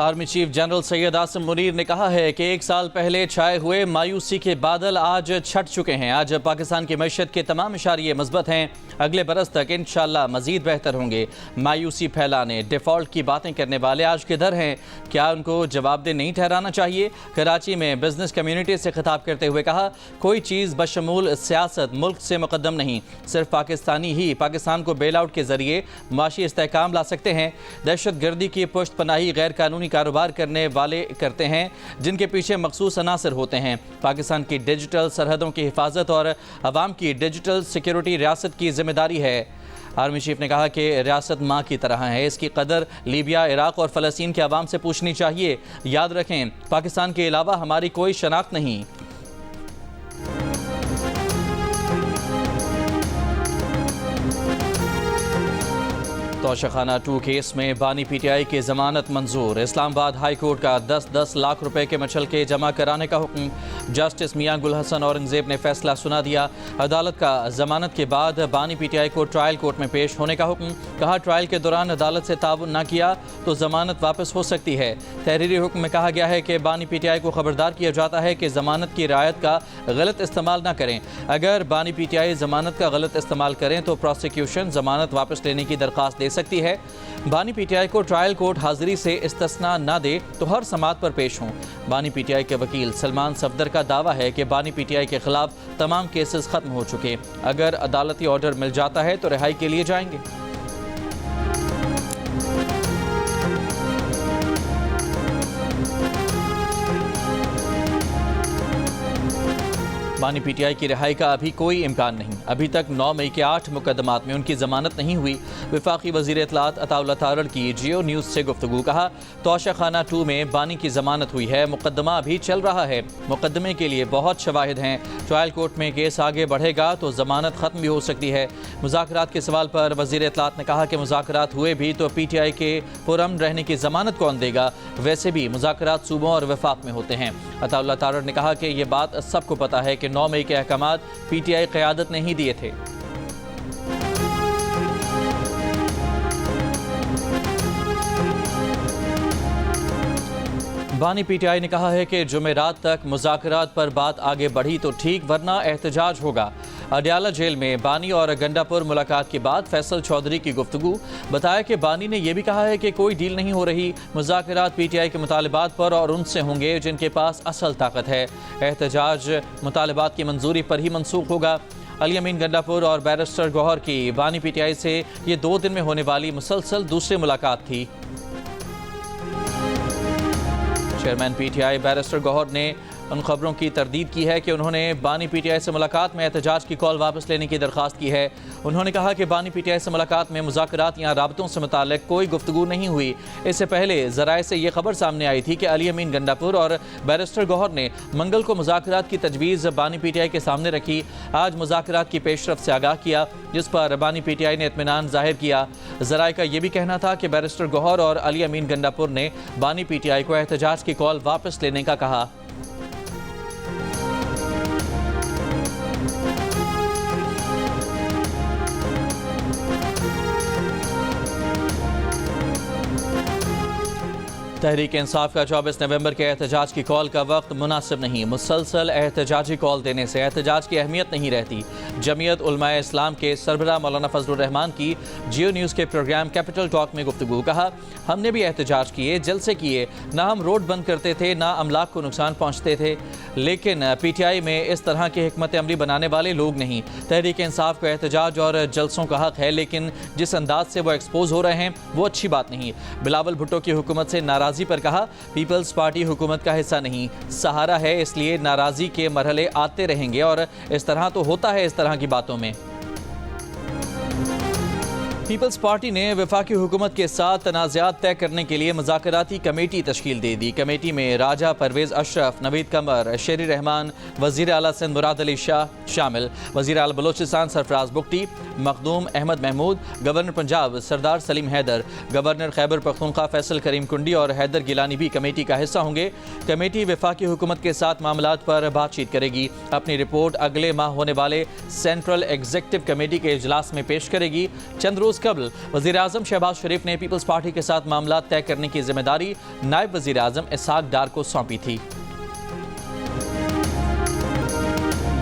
Army chief general Syed Asim Munir ने कहा है कि एक साल पहले छाए हुए मायूसी के बादल आज छट चुके हैं। आज पाकिस्तान की मैशत के तमाम इशारे मस्बत हैं। अगले बरस तक इंशाल्लाह मजीद बेहतर होंगे। मायूसी फैलाने, डिफ़ॉल्ट की बातें करने वाले आज किधर हैं? क्या उनको जवाबदेह नहीं ठहराना चाहिए? कराची में बिजनेस कम्युनिटी से खिताब करते हुए कहा, कोई चीज़ बशमूल सियासत मुल्क से मुकद्दम नहीं, सिर्फ पाकिस्तानी ही पाकिस्तान को बेल आउट के जरिए माशी इस्तेहकाम ला सकते हैं। दहशत गर्दी की पुष्ट पनाही गैर कानूनी कारोबार करने वाले करते हैं, जिनके पीछे मखसूस अनासर होते हैं। पाकिस्तान की डिजिटल सरहदों की हिफाजत और अवाम की डिजिटल सिक्योरिटी रियासत की जिम्मेदारी है। आर्मी चीफ ने कहा कि रियासत माँ की तरह है, इसकी कदर लीबिया, इराक और फ़लस्तीन के अवाम से पूछनी चाहिए। याद रखें, पाकिस्तान के अलावा हमारी कोई शनाख्त नहीं। तोशाखाना 2 केस में बानी पीटीआई की जमानत मंजूर। इस्लामाबाद हाई कोर्ट का 10-10 लाख रुपए के मचलके जमा कराने का हुक्म। जस्टिस मियां गुल हसन औरंगजेब ने फैसला सुना दिया। अदालत का जमानत के बाद बानी पीटीआई को ट्रायल कोर्ट में पेश होने का हुक्म। कहा, ट्रायल के दौरान अदालत से ताउन न किया तो जमानत वापस हो सकती है। तहरीरी हुक्म में कहा गया है कि बानी पीटीआई को खबरदार किया जाता है कि जमानत की रियायत का गलत इस्तेमाल न करें। अगर बानी पीटीआई जमानत का गलत इस्तेमाल करें तो प्रोसिक्यूशन जमानत वापस लेने की दरख्वास्त दे सकती है। बानी पीटीआई को ट्रायल कोर्ट हाजिरी से इस्तिस्ना न दे तो हर समात पर पेश हों। बानी पीटीआई के वकील सलमान सफदर का दावा है कि बानी पीटीआई के खिलाफ तमाम केसेस खत्म हो चुके। अगर अदालती ऑर्डर मिल जाता है तो रिहाई के लिए जाएंगे। बानी पीटीआई की रिहाई का अभी कोई इम्कान नहीं। अभी तक 9 मई के 8 मुकदमात में उनकी जमानत नहीं हुई। वफाकी वज़ीर इत्तलात अताउल्लाह तारड़ की जियो न्यूज़ से गुफ्तगू। कहा, तोशाखाना 2 में बानी की जमानत हुई है, मुकदमा अभी चल रहा है। मुकदमे के लिए बहुत शवाहिद हैं। ट्रायल कोर्ट में केस आगे बढ़ेगा तो जमानत खत्म भी हो सकती है। मुज़ाकरात के सवाल पर वज़ीर इत्तलात ने कहा कि मुज़ाकरात हुए भी तो पीटीआई के पुरअमन रहने की जमानत कौन देगा? वैसे भी मुज़ाकरात सूबों और वफाक में होते हैं। अताउल्लाह तारड़ ने कहा कि यह बात सबको पता है कि 9 मई के अहकामात पीटीआई क़यादत ने ही दिए थे। बानी पीटीआई ने कहा है कि जुमेरात तक मुज़ाकरात पर बात आगे बढ़ी तो ठीक, वरना एहतजाज होगा। अडयाला जेल में बानी और गंडापुर मुलाकात के बाद फैसल चौधरी की गुफ्तगू। बताया कि बानी ने यह भी कहा है कि कोई डील नहीं हो रही। मुज़ाकरात पीटीआई के मुतालिबात पर और उनसे होंगे जिनके पास असल ताकत है। एहतजाज मुतालिबात की मंजूरी पर ही मनसूख होगा। अली अमीन गंडापुर और बैरिस्टर गौहर की बानी पीटीआई से ये 2 दिन में होने वाली मुसलसल दूसरी मुलाकात थी। चेयरमैन पीटीआई बैरिस्टर गौहर ने उन खबरों की तरदीद की है कि उन्होंने बानी पीटीआई से मुलाकात में एहतजाज की कॉल वापस लेने की दरख्वास्त की है। उन्होंने कहा कि बानी पीटीआई से मुलाकात में मुज़ाकरात या राबतों से मुताल्लिक़ कोई गुफ्तगू नहीं हुई। इससे पहले ज़राए से ये खबर सामने आई थी कि अली अमीन गंडापुर और बैरिस्टर गौहर ने मंगल को मुज़ाकरात की तजवीज़ बानी पीटीआई के सामने रखी। आज मुज़ाकरात की पेशरफ से आगाह किया, जिस पर बानी पीटीआई ने इत्मीनान जाहिर किया। ज़राए का यह भी कहना था कि बैरिस्टर गौहर और अली अमीन गंडापुर ने बानी पीटीआई को एहतजाज की कॉल वापस लेने का कहा। तहरीक इंसाफ का 24 नवंबर के एहतजाज की कॉल का वक्त मुनासिब नहीं। मुसलसल एहतजाजी कॉल देने से एहतजाज की अहमियत नहीं रहती। जमीयत उलमाए इस्लाम के सरबराह मौलाना फजलुर रहमान की जियो न्यूज़ के प्रोग्राम कैपिटल टॉक में गुफ्तगू। कहा, हमने भी एहतजाज किए, जलसे किए, ना हम रोड बंद करते थे ना अमलाक को नुकसान पहुँचते थे, लेकिन पीटीआई में इस तरह की हिकमत अमली बनाने वाले लोग नहीं। तहरीक इंसाफ को एहतजाज और जलसों का हक है, लेकिन जिस अंदाज से वो एक्सपोज हो रहे हैं वो अच्छी बात नहीं। बिलावल भुट्टो की हुकूमत से नाराज़गी पर कहा, पीपल्स पार्टी हुकूमत का हिस्सा नहीं, सहारा है, इसलिए नाराज़गी के मरहले आते रहेंगे और इस तरह तो होता है इस तरह की बातों में। पीपल्स पार्टी ने वफाकी हुकूमत के साथ तनाज़ात तय करने के लिए मुज़ाकराती कमेटी तश्कील दे दी। कमेटी में राजा परवेज़ अशरफ, नवीद कमर, शेरी रहमान, वज़ीर आला सिंध मुराद अली शाह शामिल। वज़ीर आला बलोचिस्तान सरफराज बुगटी, मखदूम अहमद महमूद, गवर्नर पंजाब सरदार सलीम हैदर, गवर्नर खैबर पख्तूनख्वा फैसल करीम कुंडी और हैदर गिलानी भी कमेटी का हिस्सा होंगे। कमेटी वफाकी हुकूमत के साथ मामलात पर बातचीत करेगी। अपनी रिपोर्ट अगले माह होने वाले सेंट्रल एग्जीक्यूटिव कमेटी के इजलास में पेश करेगी। चंद रोज़ रोज़ कबल वज़ीर आज़म शहबाज शरीफ ने पीपल्स पार्टी के साथ मामला तय करने की जिम्मेदारी नायब वज़ीर आज़म इसहाक डार को सौंपी थी।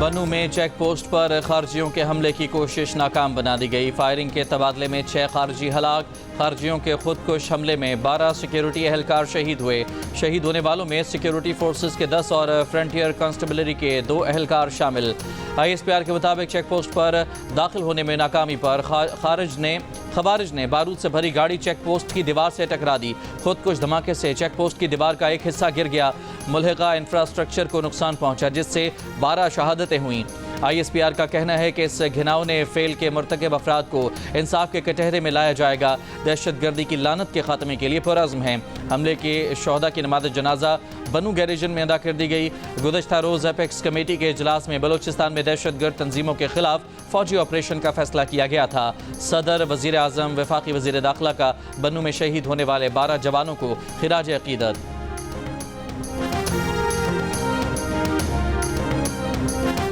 बन्नू में चेक पोस्ट पर खारजियों के हमले की कोशिश नाकाम बना दी गई। फायरिंग के तबादले में 6 खारजी हलाक। खारजियों के खुदकुश हमले में 12 सिक्योरिटी एहलकार शहीद हुए। शहीद होने वालों में सिक्योरिटी फोर्सेस के 10 और फ्रंटियर कांस्टेबलरी के 2 एहलकार शामिल। ISPR के मुताबिक चेक पोस्ट पर दाखिल होने में नाकामी पर खवारिज ने बारूद से भरी गाड़ी चेक पोस्ट की दीवार से टकरा दी। खुदकुश धमाके से चेक पोस्ट की दीवार का एक हिस्सा गिर गया। मुल्हिका इंफ्रास्ट्रक्चर को नुकसान पहुंचा, जिससे 12 शहादतें हुईं। ISPR का कहना है कि इस घिनौने फेल के मुर्तकब अफराद को इंसाफ के कटहरे में लाया जाएगा। दहशतगर्दी की लानत के खात्मे के लिए पुरअज़्म हैं। हमले के शोहदा की नमाज़ जनाजा बन्नू गैरिजन में अदा कर दी गई। गुज़श्ता रोज़ एपेक्स कमेटी के इजलास में बलोचिस्तान में दहशतगर्द तंजीमों के खिलाफ फौजी ऑपरेशन का फैसला किया गया था। सदर, वज़ीर आज़म, वफाकी वज़ीर दाखिला का बन्नू में शहीद होने वाले 12 जवानों को खिराज अक़ीदत।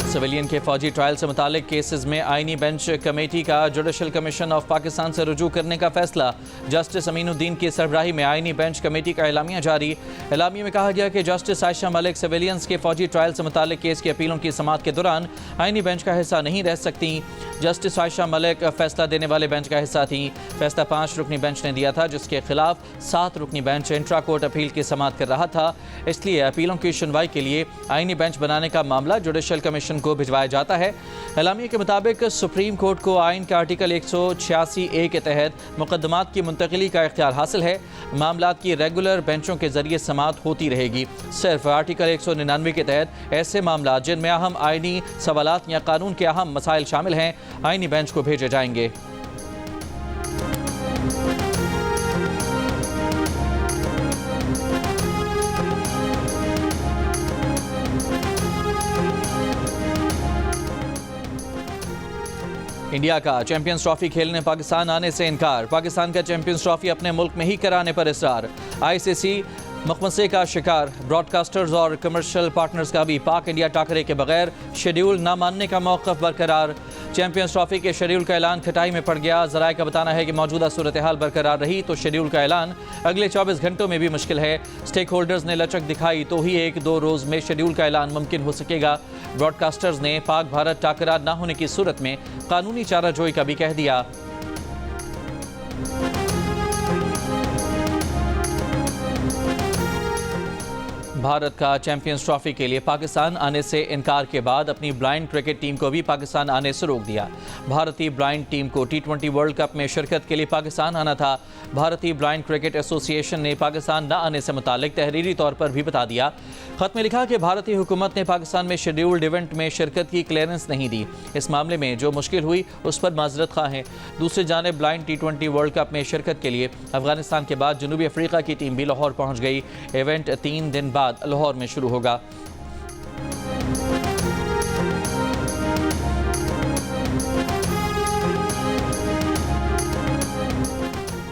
सिविलियन के फौजी ट्रायल से मुतालिक केसेस में आईनी बेंच कमेटी का जुडिशल कमीशन ऑफ पाकिस्तान से रुजू करने का फैसला। जस्टिस अमीनुद्दीन की सरबराही में आईनी बेंच कमेटी का एलामिया जारी। एलामिया में कहा गया कि जस्टिस आयशा मलिक सिविलियंस के फौजी ट्रायल से मुतालिक केस की अपीलों की समाअत के दौरान आईनी बेंच का हिस्सा नहीं रह सकती। जस्टिस आयशा मलिक फैसला देने वाले बेंच का हिस्सा थी। फैसला 5 रुकनी बेंच ने दिया था, जिसके खिलाफ 7 रुकनी बेंच इंट्रा कोर्ट अपील की समाअत कर रहा था। इसलिए अपीलों की सुनवाई के लिए आईनी बेंच बनाने का मामला जुडिशल कमीशन को भिजवाया जाता है। एलामिया के मुताबिक सुप्रीम कोर्ट को आइन के आर्टिकल 186A के तहत मुकदमात की मुंतकिली का इख्तियार हासिल है। मामलात की रेगुलर बेंचों के जरिए समाअत होती रहेगी। सिर्फ आर्टिकल 199 के तहत ऐसे मामला जिनमें अहम आइनी सवालात या कानून के अहम मसाइल शामिल हैं आइनी बेंच को भेजे जाएंगे। इंडिया का चैंपियंस ट्रॉफी खेलने पाकिस्तान आने से इनकार। पाकिस्तान का चैंपियंस ट्रॉफी अपने मुल्क में ही कराने पर इसरार। ICC मकमसे का शिकार। ब्रॉडकास्टर्स और कमर्शियल पार्टनर्स का भी पाक इंडिया टाकरे के बगैर शेड्यूल न मानने का मौक़िफ़ बरकरार। चैंपियंस ट्रॉफी के शेड्यूल का ऐलान खटाई में पड़ गया। ज़राए का बताना है कि मौजूदा सूरत हाल बरकरार रही तो शेड्यूल का ऐलान अगले 24 घंटों में भी मुश्किल है। स्टेक होल्डर्स ने लचक दिखाई तो ही 1-2 रोज़ में शेड्यूल का ऐलान मुमकिन हो सकेगा। ब्रॉडकास्टर्स ने पाक भारत टाकरा न होने की सूरत में कानूनी चाराजोई का भी कह दिया। भारत का चैंपियंस ट्रॉफी के लिए पाकिस्तान आने से इनकार के बाद अपनी ब्लाइंड क्रिकेट टीम को भी पाकिस्तान आने से रोक दिया। भारतीय ब्लाइंड टीम को T20 वर्ल्ड कप में शिरकत के लिए पाकिस्तान आना था। भारतीय ब्लाइंड क्रिकेट एसोसिएशन ने पाकिस्तान न आने से मुतालिक तहरीरी तौर पर भी बता दिया। खत में लिखा कि भारतीय हुकूमत ने पाकिस्तान में शेड्यूल्ड इवेंट में शिरकत की क्लियरेंस नहीं दी। इस मामले में जो मुश्किल हुई उस पर माजरत खा हैं। दूसरी जानिब ब्लाइंड T20 वर्ल्ड कप में शिरकत के लिए अफगानिस्तान के बाद जनूबी अफ्रीका की टीम भी लाहौर पहुँच गई। इवेंट 3 दिन बाद लाहौर में शुरू होगा।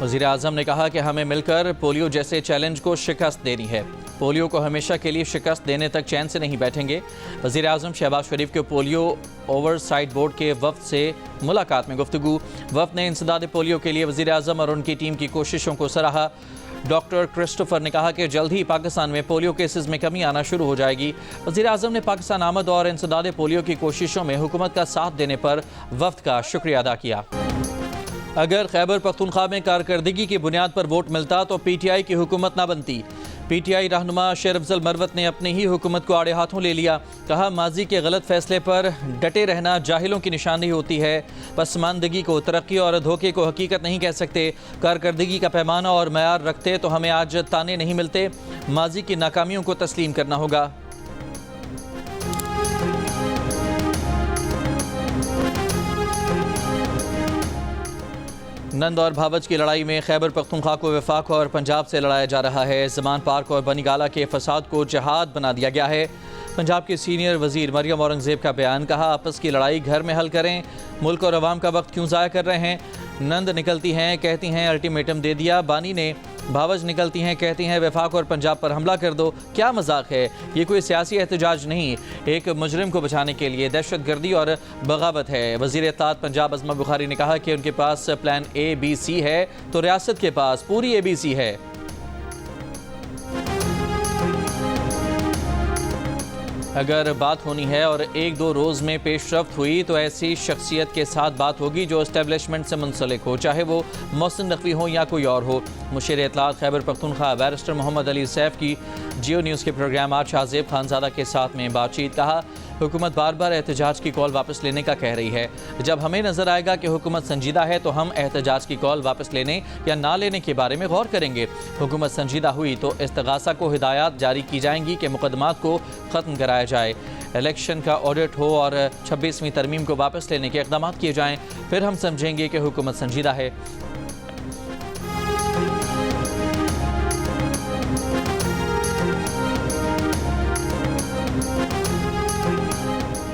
वज़ीर आज़म ने कहा कि हमें मिलकर पोलियो जैसे चैलेंज को शिकस्त देनी है। पोलियो को हमेशा के लिए शिकस्त देने तक चैन से नहीं बैठेंगे। वज़ीर आज़म शहबाज शरीफ के पोलियो ओवरसाइट बोर्ड के वफ़द से मुलाकात में गुफ्तगू। वफ़द ने इंसदाद पोलियो के लिए वज़ीर आज़म और उनकी टीम की कोशिशों को सराहा। डॉक्टर क्रिस्टोफर ने कहा कि जल्द ही पाकिस्तान में पोलियो केसेस में कमी आना शुरू हो जाएगी। वज़ीर आज़म ने पाकिस्तान आमद और इंसदाद पोलियो की कोशिशों में हुकूमत का साथ देने पर वफ़द का शुक्रिया अदा किया। अगर खैबर पख्तूनख्वा में कारकर्दगी की बुनियाद पर वोट मिलता तो PTI की हुकूमत ना बनती। PTI रहनुमा शेर अफजल मरवत ने अपनी ही हुकूमत को आड़े हाथों ले लिया। कहा, माजी के गलत फैसले पर डटे रहना जाहिलों की निशानी होती है। पसमानदगी को तरक्की और धोखे को हकीकत नहीं कह सकते। कारकर्दगी का पैमाना और मयार रखते तो हमें आज ताने नहीं मिलते। माजी की नाकामियों को तस्लीम करना होगा। नंद और भावच की लड़ाई में खैबर पख्तूनख्वा को वफाक और पंजाब से लड़ाया जा रहा है। ज़मान पार्क और बनीगाला के फसाद को जहाद बना दिया गया है। पंजाब के सीनियर वजीर मरियम औरंगजेब का बयान। कहा, आपस की लड़ाई घर में हल करें। मुल्क और अवाम का वक्त क्यों ज़ाया कर रहे हैं। नंद निकलती हैं, कहती हैं अल्टीमेटम दे दिया। बानी ने भावज निकलती हैं, कहती हैं वफाक और पंजाब पर हमला कर दो। क्या मजाक है, ये कोई सियासी एहतजाज नहीं, एक मुजरिम को बचाने के लिए दहशत गर्दी और बगावत है। वज़ीर इत्तलात पंजाब अज़मा बुखारी ने कहा कि उनके पास प्लान ABC है तो रियासत के पास पूरी ABC है। अगर बात होनी है और एक दो रोज़ में पेशरफ्त हुई तो ऐसी शख्सियत के साथ बात होगी जो इस्टेब्लिशमेंट से मुंसलिक हो, चाहे वो मोहसिन नकवी हो या कोई और हो। मुशीर इत्तलात खैबर पख्तूनख्वा बैरिस्टर मोहम्मद अली सैफ की जियो न्यूज़ के प्रोग्राम आज शाहजेब खानज़ादा के साथ में बातचीत। कहा हुकूमत बार बार एहतजाज की कॉल वापस लेने का कह रही है। जब हमें नज़र आएगा कि हुकूमत संजीदा है तो हम एहतजाज की कॉल वापस लेने या ना लेने के बारे में गौर करेंगे। हुकूमत संजीदा हुई तो इस्तगासा को हिदायत जारी की जाएंगी कि मुकदमात को ख़त्म कराया जाए, इलेक्शन का ऑडिट हो और 26वीं तरमीम को वापस लेने के इक़दाम किए जाएँ, फिर हम समझेंगे कि हुकूमत संजीदा है।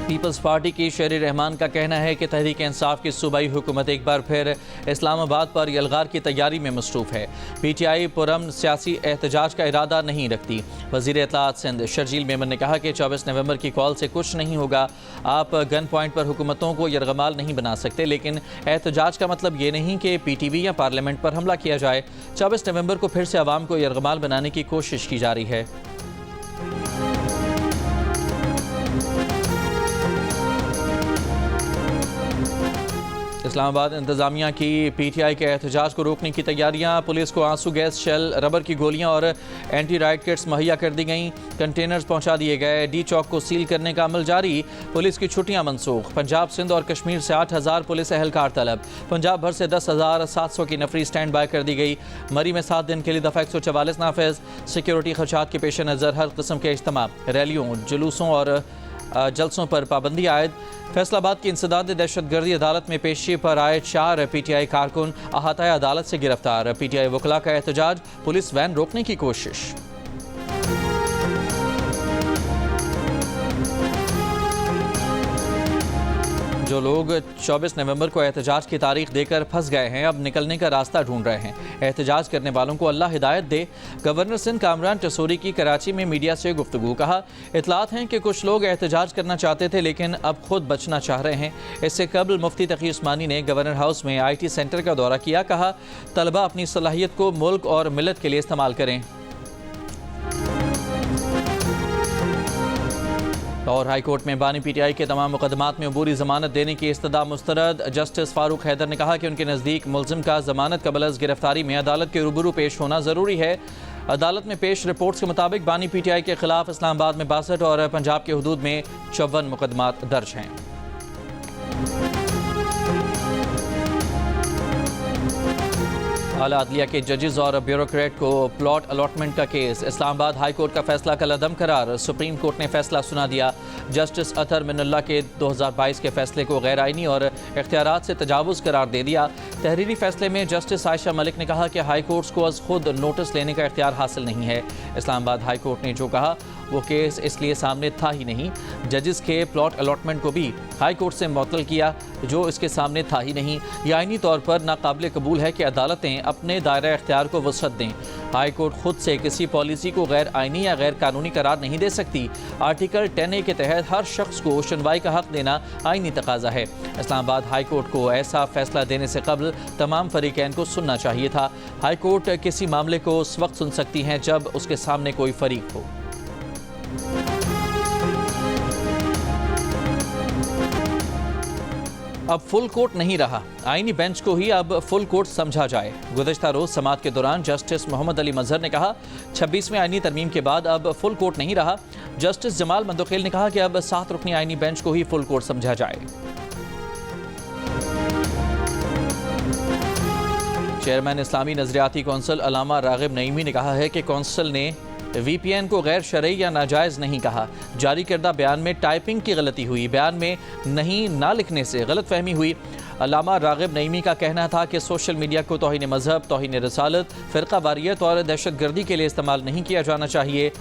पीपल्स पार्टी की शेर रहमान का कहना है कि तहरीक इंसाफ की सूबाई हुकूमत एक बार फिर इस्लामाबाद पर यलगार की तैयारी में मसरूफ़ है। PTI पुरअमन सियासी एहतजाज का इरादा नहीं रखती। वज़ीर इत्तलात सिंध शर्जील मेमन ने कहा कि 24 नवंबर की कॉल से कुछ नहीं होगा। आप गन पॉइंट पर हुकूमतों को यरगमाल नहीं बना सकते, लेकिन एहतजाज का मतलब ये नहीं कि PTV या पार्लियामेंट पर हमला किया जाए। 24 नवंबर को फिर से आवाम को यरगमाल बनाने की कोशिश की जा रही है। इस्लामाबाद इंतजामिया की PTI के एहतजाज को रोकने की तैयारियां। पुलिस को आंसू गैस, शेल, रबर की गोलियां और एंटी राइट किट्स मुहैया कर दी गईं। कंटेनर्स पहुंचा दिए गए। D चौक को सील करने का अमल जारी। पुलिस की छुट्टियां मनसूख। पंजाब, सिंध और कश्मीर से 8000 पुलिस एहलकार तलब। पंजाब भर से 10,700 की नफरी स्टैंड बाय कर दी गई। मरी में 7 दिन के लिए दफ़ा 144 नाफिज। सिक्योरिटी खदशात के पेश नज़र हर किस्म के इज्तिमा, रैलियों, जुलूसों और जलसों पर पाबंदी आयद। फैसलाबाद की इंसदाद दहशत गर्दी अदालत में पेशी पर आए 4 PTI कारकुन अहाता अदालत से गिरफ्तार। PTI वकला का एहतजाज, पुलिस वैन रोकने की कोशिश। जो लोग 24 नवंबर को एहतजाज की तारीख देकर फंस गए हैं, अब निकलने का रास्ता ढूंढ रहे हैं। एहतजाज करने वालों को अल्लाह हिदायत दे। गवर्नर सिंध कामरान टसूरी की कराची में मीडिया से गुफ्तगू। कहा इतलात हैं कि कुछ लोग एहतजाज करना चाहते थे लेकिन अब खुद बचना चाह रहे हैं। इससे कबल मुफ्ती तकी उस्मानी ने गवर्नर हाउस में IT सेंटर का दौरा किया। कहा तलबा अपनी सलाहियत को मुल्क और मिलत के लिए इस्तेमाल करें। और हाई कोर्ट में बानी PTI के तमाम मुकदमात में अबूरी जमानत देने की इस्तदा मुस्तरद। जस्टिस फारूक हैदर ने कहा कि उनके नज़दीक मुल्ज़िम का जमानत कबल अज़ गिरफ्तारी में अदालत के रूबरू पेश होना ज़रूरी है। अदालत में पेश रिपोर्ट्स के मुताबिक बानी PTI के खिलाफ इस्लामाबाद में 62 और पंजाब के हदूद में 54 मुकदमात दर्ज हैं। आला अदलिया के जजेस और ब्यूरोक्रेट को प्लॉट अलॉटमेंट का केस। इस्लामाबाद हाई कोर्ट का फैसला कल अदम करार। सुप्रीम कोर्ट ने फैसला सुना दिया। जस्टिस अतर मिनल्ला के 2022 के फैसले को गैर आइनी और इख्तियारात से तजावुज़ करार दे दिया। तहरीरी फैसले में जस्टिस आयशा मलिक ने कहा कि हाई कोर्ट्स को अज खुद नोटिस लेने का इख्तियार हासिल नहीं है। इस्लामाबाद हाई कोर्ट ने जो कहा वो केस इसलिए सामने था ही नहीं। जजेस के प्लॉट अलॉटमेंट को भी हाई कोर्ट से मुअत्तल किया जो इसके सामने था ही नहीं। यह आइनी तौर पर नाकाबिल कबूल है कि अदालतें अपने दायरा इख्तियार को वसअत दें। हाई कोर्ट खुद से किसी पॉलिसी को गैर आइनी या गैर कानूनी करार नहीं दे सकती। आर्टिकल 10A के तहत हर शख्स को सुनवाई का हक देना आइनी तकाजा है। इस्लामाबाद हाई कोर्ट को ऐसा फैसला देने से कबल तमाम फरीकैन को सुनना चाहिए था। हाई कोर्ट किसी मामले को उस वक्त सुन सकती हैं जब उसके सामने कोई फरीक हो। अब फुल कोर्ट नहीं रहा, आईनी बेंच को ही अब फुल कोर्ट समझा जाए। गुज़श्ता रोज समाअत के दौरान जस्टिस मोहम्मद अली मजहर ने कहा 26वें आईनी तरमीम के बाद अब फुल कोर्ट नहीं रहा। जस्टिस जमाल मंदोखेल ने कहा कि अब 7 रुकनी आईनी बेंच को ही फुल कोर्ट समझा जाए। चेयरमैन इस्लामी नजरियाती कौंसिल अल्लामा रागिब नईमी ने कहा है कि कौंसिल ने VPN को गैर शरई या नाजायज़ नहीं कहा। जारी करदा बयान में टाइपिंग की गलती हुई, बयान में नहीं ना लिखने से गलत फहमी हुई। अल्लामा रागिब नईमी का कहना था कि सोशल मीडिया को तौहीन मजहब, तौहीन रसालत, फ़िरका वारियत और दहशत गर्दी के लिए इस्तेमाल नहीं किया जाना चाहिए।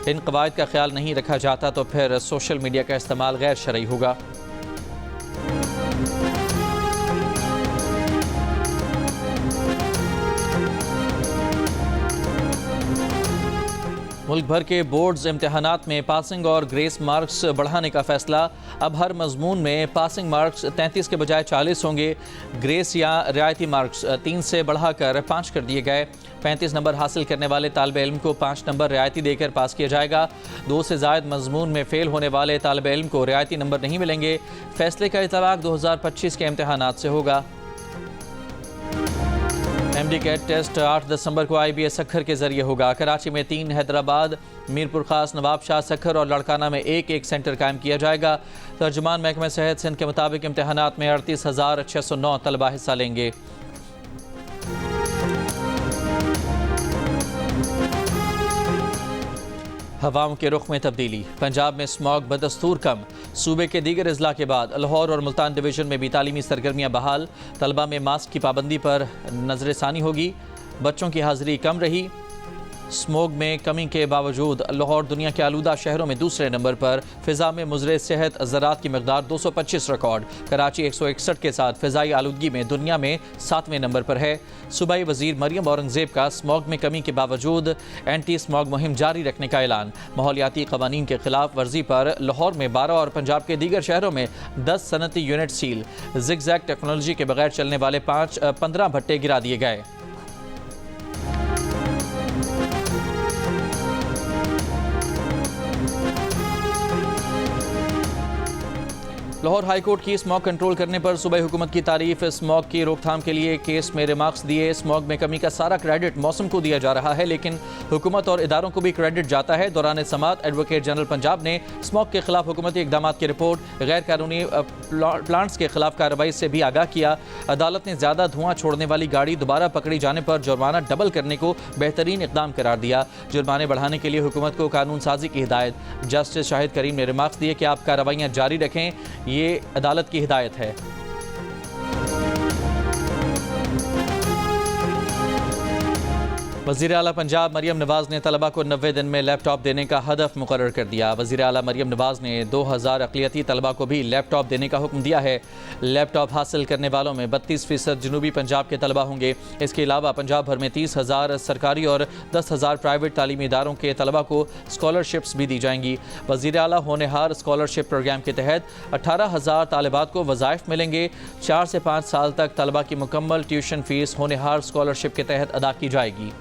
इन कवायद का ख्याल नहीं रखा जाता तो फिर सोशल मीडिया का इस्तेमाल गैर शरई होगा। मुल्क भर के बोर्ड्स इम्तहानात में पासिंग और ग्रेस मार्क्स बढ़ाने का फैसला। अब हर मजमून में पासिंग मार्क्स 33 के बजाय 40 होंगे। ग्रेस या रियायती मार्क्स 3 से बढ़ाकर 5 कर दिए गए। 35 नंबर हासिल करने वाले तालिब इल्म को 5 नंबर रियायती देकर पास किया जाएगा। 2 से ज़ायद मजमून में फ़ेल होने वाले तालिब इल्म को रियायती नंबर नहीं मिलेंगे। फैसले का इतलाक़ 2025 के इम्तहानात से होगा। MD कैट टेस्ट 8 दिसंबर को IBA सक्खर के जरिए होगा। कराची में 3, हैदराबाद, मीरपुर खास, नवाब शाह सक्खर और लड़काना में एक सेंटर कायम किया जाएगा। तर्जुमान महकमा सेहत सिंध के मुताबिक इम्तहानात में 38,609 तलबा हिस्सा लेंगे। हवाओं के रुख में तब्दीली। पंजाब में स्मॉग बदस्तूर कम। सूबे के दीगर अजला के बाद लाहौर और मुल्तान डिवीजन में भी तालीमी सरगर्मियाँ बहाल। तलबा में मास्क की पाबंदी पर नजरसानी होगी। बच्चों की हाजिरी कम रही। स्मोग में कमी के बावजूद लाहौर दुनिया के आलूदा शहरों में दूसरे नंबर पर। फ़िज़ा में मुज़रे सेहत ज़रात की मकदार 225 रिकॉर्ड। कराची 161 के साथ फ़िज़ाई आलूदगी में दुनिया में 7वें नंबर पर है। सूबाई वज़ीर मरियम औरंगज़ेब का स्मॉग में कमी के बावजूद एंटी स्मॉग मुहिम जारी रखने का ऐलान। माहौलियाती क़वानीन के खिलाफ वर्जी पर लाहौर में 12 और पंजाब के दीगर शहरों में 10 सनती यूनिट सील। ज़िगज़ैग टेक्नोलॉजी के बगैर चलने वाले 15 भट्टे गिरा दिए गए। लाहौर हाई कोर्ट की स्मॉग कंट्रोल करने पर सूबाई हुकूमत की तारीफ। स्मॉग की रोकथाम के लिए केस में रिमार्क्स दिए। स्मॉग में कमी का सारा क्रेडिट मौसम को दिया जा रहा है, लेकिन हुकूमत और इदारों को भी क्रेडिट जाता है। दौरान समाअत एडवोकेट जनरल पंजाब ने स्मॉग के खिलाफ हुकूमती इकदाम की रिपोर्ट, गैर कानूनी प्लांट्स के खिलाफ कार्रवाई से भी आगाह किया। अदालत ने ज़्यादा धुआं छोड़ने वाली गाड़ी दोबारा पकड़ी जाने पर जुर्माना डबल करने को बेहतरीन इकदाम करार दिया। जुर्माने बढ़ाने के लिए हुकूमत को कानून साजी की हिदायत। जस्टिस शाहिद करीम ने रिमार्क्स दिए कि आप कार्रवाइयाँ जारी रखें, ये अदालत की हिदायत है। वज़ीर आला पंजाब मरियम नवाज़ ने तलबा को 90 दिन में लैपटॉप देने का हदफ मुकर्रर कर दिया। वज़ीर आला मरियम नवाज़ ने 2000 अक़लियती तलबा को भी लैपटॉप देने का हुक्म दिया है। लैपटॉप हासिल करने वालों में 32% जनूबी पंजाब के तलबा होंगे। इसके अलावा पंजाब भर में 30,000 सरकारी और 10,000 प्राइवेट तालीमी इदारों के तलबा को स्कॉलरशिप्स भी दी जाएंगी। वज़ीर आला होनहार स्कॉलरशिप प्रोग्राम के तहत 18,000 तालिबात को वज़ाइफ मिलेंगे। 4 से 5 साल तक तलबा की मुकम्मल ट्यूशन फ़ीस होनहार स्कॉलरशिप के तहत अदा की जाएगी।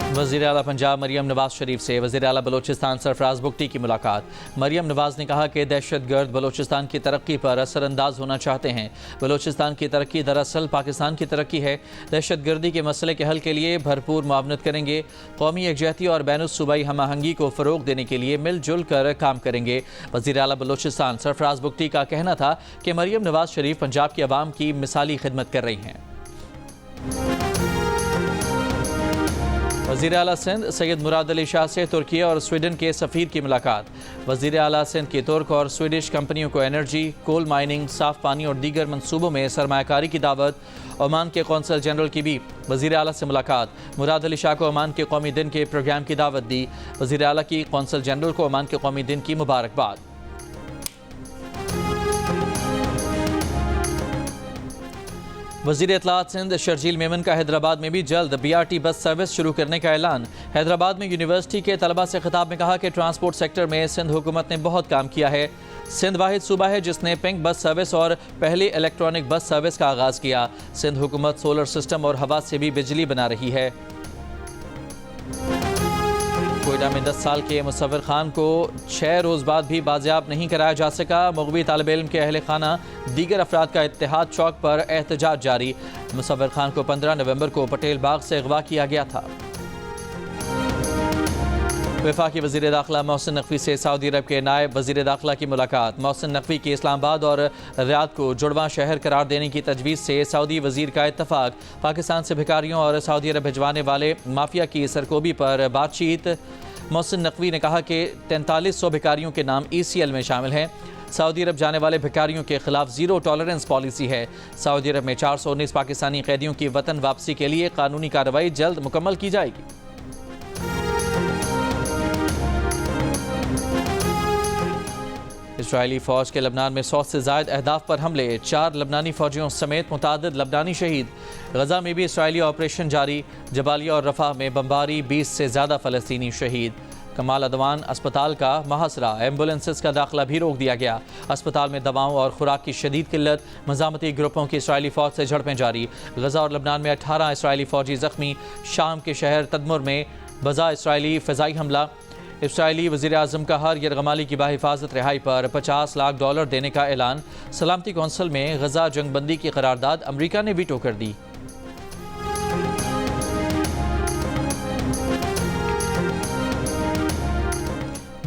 वज़ीर आला पंजाब मरियम नवाज़ शरीफ से वज़ीर आला बलोचिस्तान सरफराज बुगटी की मुलाकात। मरियम नवाज़ ने कहा कि दहशतगर्द बलोचिस्तान की तरक्की पर असरअंदाज होना चाहते हैं। बलोचिस्तान की तरक्की दरअसल पाकिस्तान की तरक्की है। दहशतगर्दी के मसले के हल के लिए भरपूर मुआवनत करेंगे। कौमी यकजहती और बैनुल सूबाई हमआहंगी को फ़रोग देने के लिए मिलजुल कर काम करेंगे। वज़ीर आला बलोचिस्तान सरफराज बुगटी का कहना था कि मरियम नवाज़ शरीफ पंजाब की आवाम की मिसाली खिदमत कर रही हैं। वज़ीर आला सिंध सैयद मुराद अली शाह से तुर्की और स्वीडन के सफ़ीर की मुलाकात। वज़ीर आला सिंध की तुर्क और स्वीडिश कंपनियों को एनर्जी, कोल माइनिंग, साफ़ पानी और दीगर मनसूबों में सरमायाकारी की दावत। ओमान के कौंसल जनरल की भी वज़ीर आला से मुलाकात। मुराद अली शाह को ओमान के कौमी दिन के प्रोग्राम की दावत दी। वज़ीर आला की कौंसल जनरल को ओमान के कौमी दिन की मुबारकबाद। वज़ीर इत्तलात सिंध शर्जील मेमन का हैदराबाद में भी जल्द BRT बस सर्विस शुरू करने का ऐलान। हैदराबाद में यूनिवर्सिटी के तलबा से खिताब में कहा कि ट्रांसपोर्ट सेक्टर में सिंध हुकूमत ने बहुत काम किया है। सिंध वाहिद सूबा है जिसने पिंक बस सर्विस और पहली इलेक्ट्रॉनिक बस सर्विस का आगाज़ किया। सिंध हुकूमत सोलर सिस्टम और हवा से भी बिजली बना रही है। कोयटा में 10 साल के मुसव्विर खान को 6 रोज़ बाद भी बाजियाब नहीं कराया जा सका। मुग़वी तालिब इल्म के अहले खाना दीगर अफराद का इत्तेहाद चौक पर एहतजाज जारी। मुसव्विर खान को 15 नवंबर को पटेल बाग से अगवा किया गया था। वफाकी वज़ीर दाखिला मोहसिन नकवी से सऊदी अरब के नायब वज़ीर दाखिला की मुलाकात। मोहसिन नकवी की इस्लामाबाद और रियाद को जुड़वां शहर करार देने की तजवीज़ से सऊदी वज़ीर का इत्तफाक। पाकिस्तान से भिखारियों और सऊदी अरब भिजवाने वाले माफिया की सरकोबी पर बातचीत। मोहसिन नकवी ने कहा कि 4300 भिखारियों के नाम ECL में शामिल हैं। सऊदी अरब जाने वाले भिखारियों के खिलाफ ज़ीरो टॉलरेंस पॉलिसी है। सऊदी अरब में 419 पाकिस्तानी कैदियों की वतन वापसी के लिए कानूनी कार्रवाई जल्द मुकम्मल की जाएगी। इस इसराइली फ़ौज के लबनान में 100 से ज़ायद अहदाफ पर हमले, 4 लबनानी फ़ौजियों समेत मुतादिद लबनानी शहीद। गजा में भी इसराइली ऑपरेशन जारी, जबालिया और रफ़ा में बमबारी, 20 से ज़्यादा फ़लस्तीनी शहीद। कमाल अदवान अस्पताल का महासरा, एम्बुलेंसेस का दाखिला भी रोक दिया गया। अस्पताल में दवाओं और खुराक की शदीद किल्लत, मज़ामती ग्रुपों की इसराइली फ़ौज से झड़पें जारी। गजा और लबनान में 18 इसराइली फ़ौजी ज़ख्मी। शाम के शहर तदमुर में बजा इसराइली फ़िज़ाई हमला। इसराइली वज़ीर आज़म का हर यरगमाली की बाहिफाजत रिहाई पर $50 लाख देने का ऐलान। सलामती कौंसिल में गजा जंगबंदी की करारदाद अमरीका ने वीटो कर दी।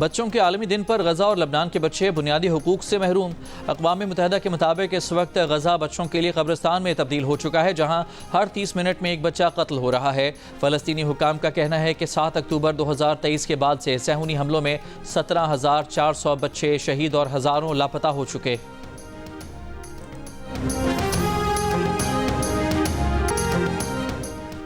बच्चों के आलमी दिन पर गजा और लबनान के बच्चे बुनियादी हुकूक से महरूम। अक़वाम मुत्तहिदा के मुताबिक इस वक्त गजा बच्चों के लिए कब्रिस्तान में तब्दील हो चुका है, जहाँ हर 30 मिनट में एक बच्चा कत्ल हो रहा है। फ़लस्तीनी हुकाम का कहना है कि 7 अक्टूबर 2023 के बाद से सहूनी हमलों में 17,400 बच्चे शहीद और हज़ारों लापता हो चुके।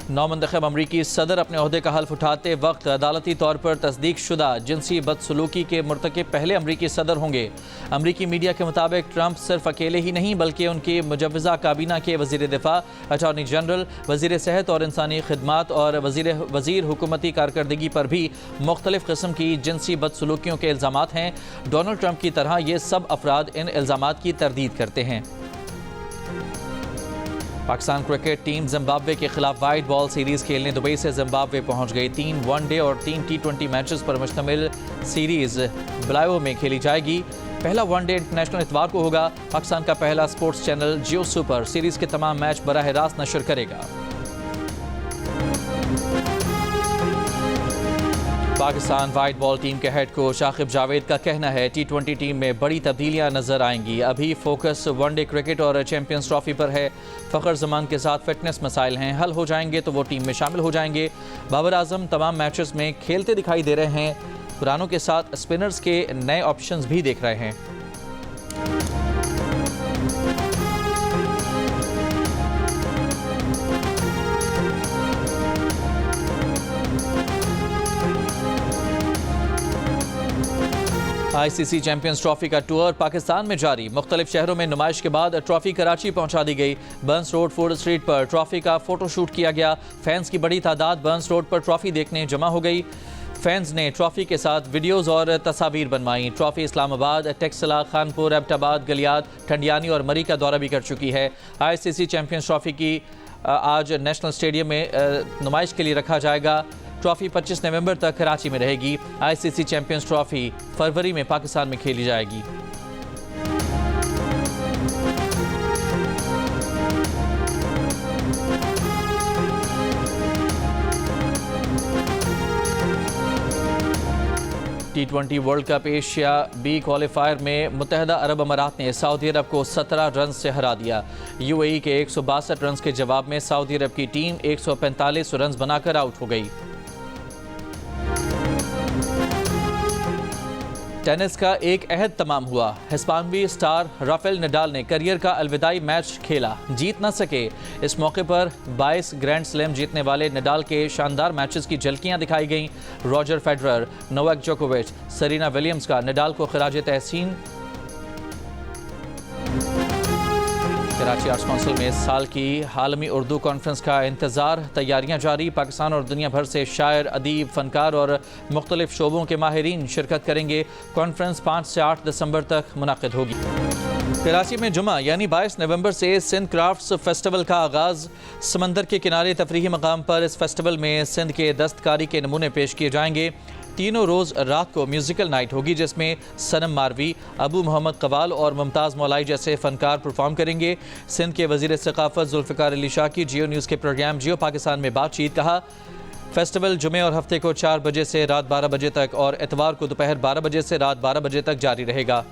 नौमंतखब अमरीकी सदर अपने ओहदे का हल्फ उठाते वक्त अदालती तौर पर तस्दीक शुदा जिनसी बदसलूकी के मुर्तकिब पहले अमरीकी सदर होंगे। अमरीकी मीडिया के मुताबिक ट्रंप सिर्फ अकेले ही नहीं बल्कि उनकी मुजव्वज़ा काबीना के वज़ीर दिफा, अटॉर्नी जनरल, वज़ीर सेहत और इंसानी खिदमात और वज़ीर हुकूमती कारकर्दगी पर भी मुख्तलिफ किस्म की जिनसी बदसलूकियों के इल्ज़ामात हैं। डोनाल्ड ट्रंप की तरह ये सब अफराद इन इल्ज़ामात की तरदीद करते हैं। पाकिस्तान क्रिकेट टीम जिम्बाब्वे के खिलाफ वाइट बॉल सीरीज़ खेलने दुबई से जिम्बाब्वे पहुंच गई। 3 वनडे और 3 T20 मैचेस पर मुश्तमिल सीरीज़ बुलायो में खेली जाएगी। पहला वनडे इंटरनेशनल इतवार को होगा। पाकिस्तान का पहला स्पोर्ट्स चैनल जियो सुपर सीरीज़ के तमाम मैच बराह रास्त नशर करेगा। पाकिस्तान वाइट बॉल टीम के हेड कोच आकिब जावेद का कहना है T20 टीम में बड़ी तब्दीलियां नजर आएंगी। अभी फोकस वनडे क्रिकेट और चैंपियंस ट्रॉफी पर है। फ़खर जमान के साथ फिटनेस मसाइल हैं, हल हो जाएंगे तो वो टीम में शामिल हो जाएंगे। बाबर आजम तमाम मैचेस में खेलते दिखाई दे रहे हैं। पुरानों के साथ स्पिनर्स के नए ऑप्शंस भी देख रहे हैं। ICC चैंपियंस ट्रॉफी का टूर पाकिस्तान में जारी। मुख्तलिफ शहरों में नुमाइश के बाद ट्रॉफी कराची पहुंचा दी गई। बर्न्स रोड फूड स्ट्रीट पर ट्रॉफी का फोटो शूट किया गया। फैंस की बड़ी तादाद बर्न्स रोड पर ट्रॉफी देखने जमा हो गई। फैंस ने ट्रॉफी के साथ वीडियोज़ और तस्वीर बनवाई। ट्रॉफी इस्लामाबाद, टेक्सला, खानपुर, एबटाबाद, गलियात, ठंडियानी और मरी का दौरा भी कर चुकी है। ICC चैंपियंस ट्रॉफी की आज नेशनल स्टेडियम में नुमाइश के लिए रखा जाएगा। ट्रॉफी 25 नवंबर तक कराची में रहेगी। ICC चैंपियंस ट्रॉफी फरवरी में पाकिस्तान में खेली जाएगी। T20 world cup Asia B qualifier में मुत्तहिदा अरब अमारात ने सऊदी अरब को 17 रन से हरा दिया। UAE के 162 रन के जवाब में सऊदी अरब की टीम 145 रन बनाकर आउट हो गई। टेनिस का एक अहद तमाम हुआ। हिस्पानवी स्टार राफेल नडाल ने करियर का अलविदाई मैच खेला, जीत न सके। इस मौके पर 22 ग्रैंड स्लैम जीतने वाले नडाल के शानदार मैचेस की झलकियां दिखाई गईं। रॉजर फेडरर, नोवाक जोकोविच, सेरेना विलियम्स का नडाल को खिराज तहसीन। कराची आर्ट्स काउंसिल में इस साल की आलमी उर्दू कॉन्फ्रेंस का इंतज़ार, तैयारियां जारी। पाकिस्तान और दुनिया भर से शायर, अदीब, फनकार और मुख्तलिफ शोबों के माहिरीन शिरकत करेंगे। कॉन्फ्रेंस 5 से 8 दिसंबर तक मुनाकिद होगी। कराची में जुमा यानी 22 नवंबर से सिंध क्राफ्ट्स फेस्टिवल का आगाज़। समंदर के किनारे तफरीही मकाम पर इस फेस्टिवल में सिंध के दस्तकारी के नमूने पेश किए जाएंगे। तीनों रोज़ रात को म्यूज़िकल नाइट होगी, जिसमें सनम मारवी, अबू मोहम्मद कवाल और मुमताज़ मौलाई जैसे फ़नकार परफॉर्म करेंगे। सिंध के वज़ीर सक़ाफ़त ज़ुल्फ़िकार अली शाह की जियो न्यूज़ के प्रोग्राम जियो पाकिस्तान में बातचीत। कहा, फेस्टिवल जुमे और हफ्ते को 4 बजे से रात 12 बजे तक और इतवार को दोपहर 12 बजे से रात 12 बजे तक जारी रहेगा।